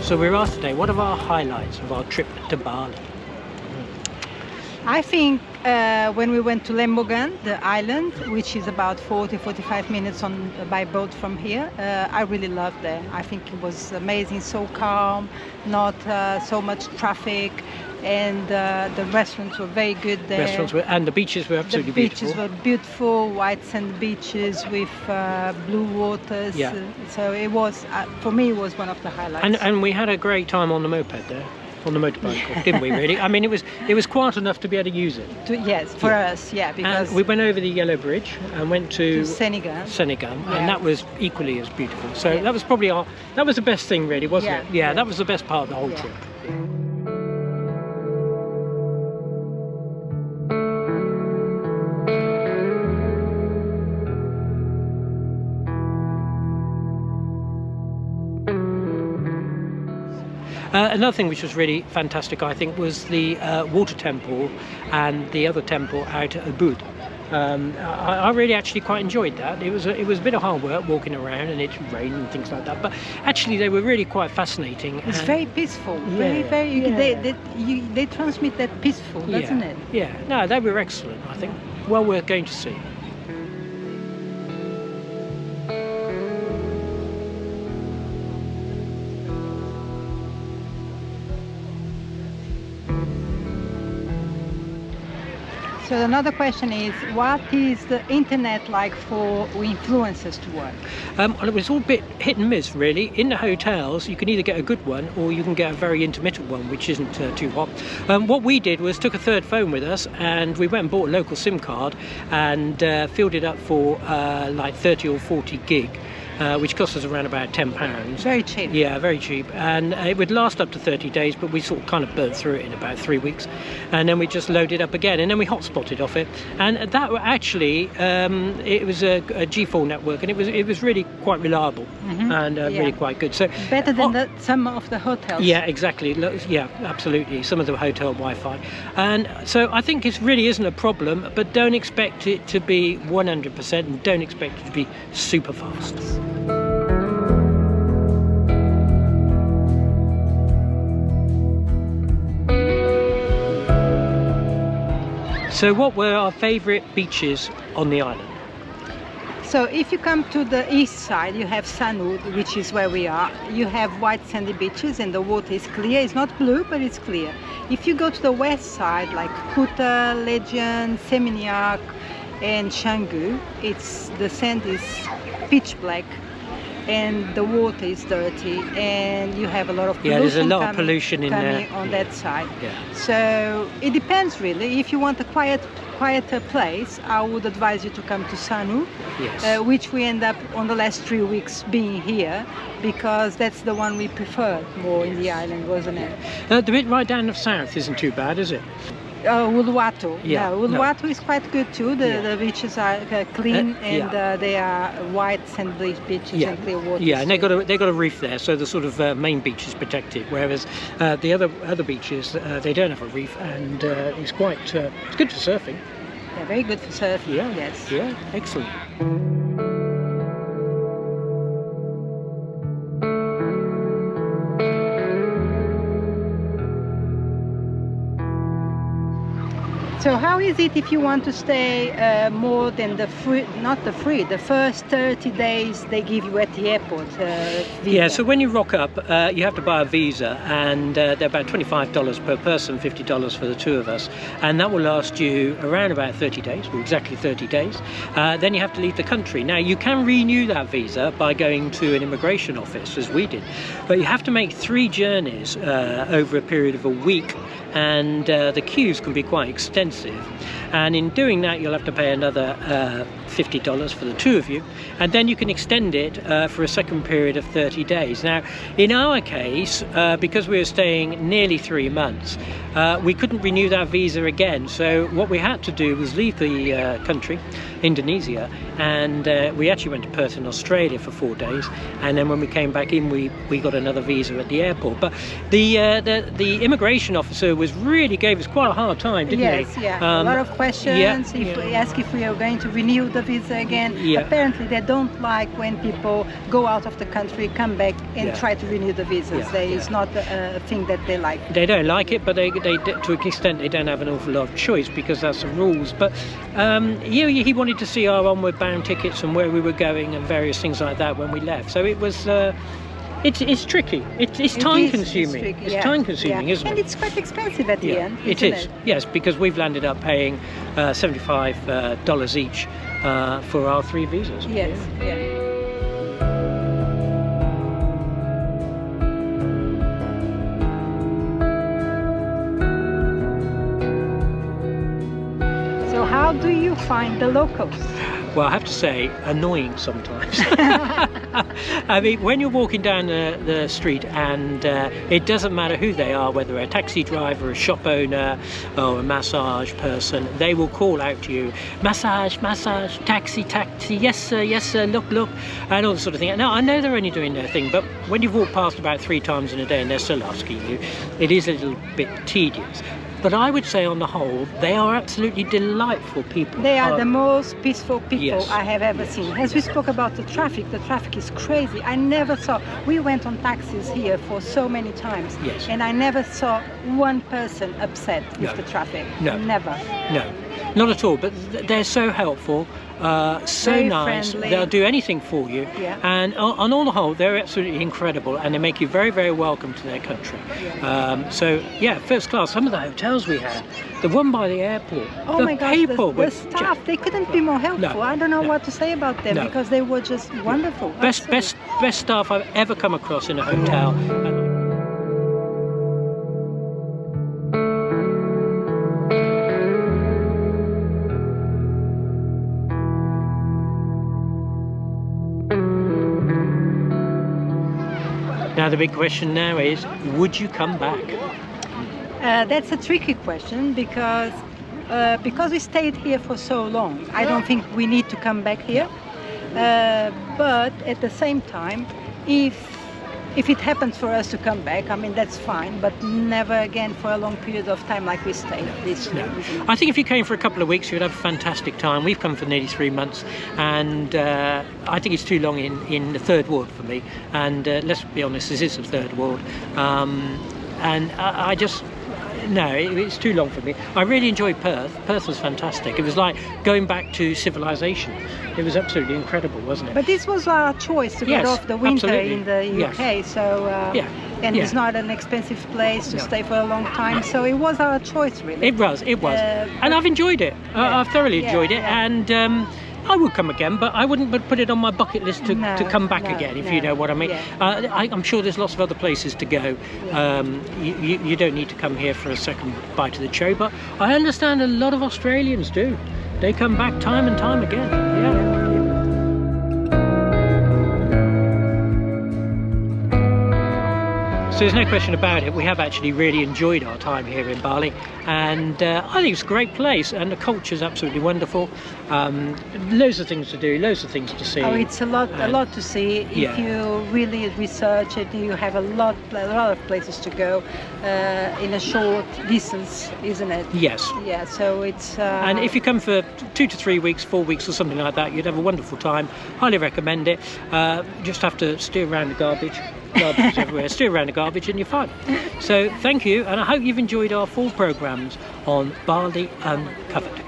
So we're asked today, what are our highlights of our trip to Bali? I think when we went to Lembogan, the island, which is about 40-45 minutes by boat from here, I really loved there. I think it was amazing, so calm, not so much traffic, and the restaurants were very good there. And the beaches were absolutely beautiful. The beaches were beautiful, white sand beaches with blue waters. Yeah. So it was, for me, it was one of the highlights. And we had a great time on the moped there. On the motorbike, didn't we? Really? I mean, it was quiet enough to be able to use it. Yes, for us, yeah, because and we went over the Yellow Bridge and went to Senegal, yeah. And that was equally as beautiful. So that was probably that was the best thing, really, wasn't it? Yeah, that was the best part of the whole trip. Another thing which was really fantastic, I think, was the water temple and the other temple out at Ubud. I really actually quite enjoyed that. It was a bit of hard work walking around, and it rained and things like that. But actually, they were really quite fascinating. It's very peaceful. Very. They transmit that peaceful, doesn't it? Yeah. No, they were excellent. I think well worth going to see. So another question is, what is the internet like for influencers to work? Well, it was all a bit hit and miss, really. In the hotels, you can either get a good one or you can get a very intermittent one, which isn't too hot. What we did was took a third phone with us, and we went and bought a local SIM card and filled it up for like 30 or 40 gig. Which cost us around about £10. Very cheap. Yeah, very cheap. And it would last up to 30 days, but we sort of kind of burnt through it in about 3 weeks. And then we just loaded up again, and then we hotspotted off it. And that actually, it was a G4 network, and it was really quite reliable and really quite good. So better than some of the hotels. Yeah, exactly. Yeah, absolutely. Some of the hotel Wi-Fi. And so I think it really isn't a problem, but don't expect it to be 100%, and don't expect it to be super fast. So what were our favourite beaches on the island? So if you come to the east side, you have Sanud, which is where we are. You have white sandy beaches and the water is clear. It's not blue, but it's clear. If you go to the west side, like Kuta, Legion, Seminyak and Canggu, the sand is pitch black and the water is dirty, and you have a lot of pollution. Yeah, there's a lot of pollution in there on that side. Yeah. So it depends really. If you want a quieter place, I would advise you to come to Sanu, which we end up on the last 3 weeks being here, because that's the one we preferred more in the island, wasn't it? The bit right down the south isn't too bad, is it? Uluwatu. Yeah, Uluwatu is quite good too. The beaches are clean and they are white sand beaches and clear water. Yeah, and they got a reef there, so the sort of main beach is protected. Whereas the other beaches they don't have a reef, and it's quite it's good for surfing. Yeah, very good for surfing. Yeah. Yes. Yeah. Excellent. So how is it if you want to stay more than the first 30 days they give you at the airport? Visa? Yeah, so when you rock up, you have to buy a visa, and they're about $25 per person, $50 for the two of us, and that will last you around about 30 days, or exactly 30 days. Then you have to leave the country. Now, you can renew that visa by going to an immigration office, as we did, but you have to make 3 journeys over a period of a week, and the queues can be quite extensive. And in doing that, you'll have to pay another $50 for the two of you, and then you can extend it for a second period of 30 days. Now, in our case, because we were staying nearly 3 months, we couldn't renew that visa again. So what we had to do was leave the country, Indonesia, and we actually went to Perth in Australia for 4 days, and then when we came back in, we got another visa at the airport. But the immigration officer really gave us quite a hard time, didn't he? Yes, yeah. A lot of questions. We ask if we are going to renew the visa again. Apparently they don't like when people go out of the country, come back and try to renew the visas. It's not a thing that they like. They don't like it, but they to an extent they don't have an awful lot of choice, because that's the rules. But he wanted to see our onward bound tickets and where we were going and various things like that when we left. So it was it's tricky. It's time consuming. It's time consuming, isn't it? And it's quite expensive at the end. It is. Yes, because we've landed up paying $75 each for our 3 visas. Yes. So how do you find the locals? Well, I have to say, annoying sometimes. I mean, when you're walking down the street and it doesn't matter who they are, whether a taxi driver, a shop owner or a massage person, they will call out to you, massage, massage, taxi, taxi, yes sir, look, and all this sort of thing. Now, I know they're only doing their thing, but when you've walked past about 3 times in a day and they're still asking you, it is a little bit tedious. But I would say on the whole, they are absolutely delightful people. They are the most peaceful people I have ever seen. As we spoke about the traffic is crazy. I never saw, we went on taxis here for so many times, and I never saw one person upset with the traffic. No. Never. No, not at all. But they're so helpful. So very nice, friendly. They'll do anything for you, and on all the whole they're absolutely incredible, and they make you very, very welcome to their country. So yeah, first class. Some of the hotels we had, the one by the airport, my gosh, people the staff, they couldn't be more helpful. I don't know what to say about them, because they were just wonderful. Best staff I've ever come across in a hotel. Now the big question now is, would you come back? That's a tricky question, because we stayed here for so long. I don't think we need to come back here. But at the same time, if it happens for us to come back, I mean, that's fine, but never again for a long period of time like we stayed this year. I think if you came for a couple of weeks, you'd have a fantastic time. We've come for nearly 3 months, and I think it's too long in the third ward for me. And let's be honest, this is the third ward. And I just... No, it's too long for me. I really enjoyed Perth. Perth was fantastic. It was like going back to civilization. It was absolutely incredible, wasn't it? But this was our choice to get off the winter in the UK. So, and it's not an expensive place to stay for a long time. So it was our choice, really. It was. And I've enjoyed it. I've thoroughly enjoyed it. And I would come again, but I wouldn't put it on my bucket list to come back again, if you know what I mean. I'm sure there's lots of other places to go. You don't need to come here for a second bite of the cherry, but I understand a lot of Australians do. They come back time and time again. So there's no question about it, we have actually really enjoyed our time here in Bali, and I think it's a great place, and the culture is absolutely wonderful. Loads of things to do, loads of things to see. Oh, it's a lot to see. If you really research it, you have a lot of places to go in a short distance, isn't it? Yes. Yeah, so it's... And if you come for 2 to 3 weeks, 4 weeks or something like that, you'd have a wonderful time. Highly recommend it. Just have to steer around the garbage. Garbage everywhere. Steer around the garbage and you're fine. So thank you, and I hope you've enjoyed our full programmes on Bali Uncovered.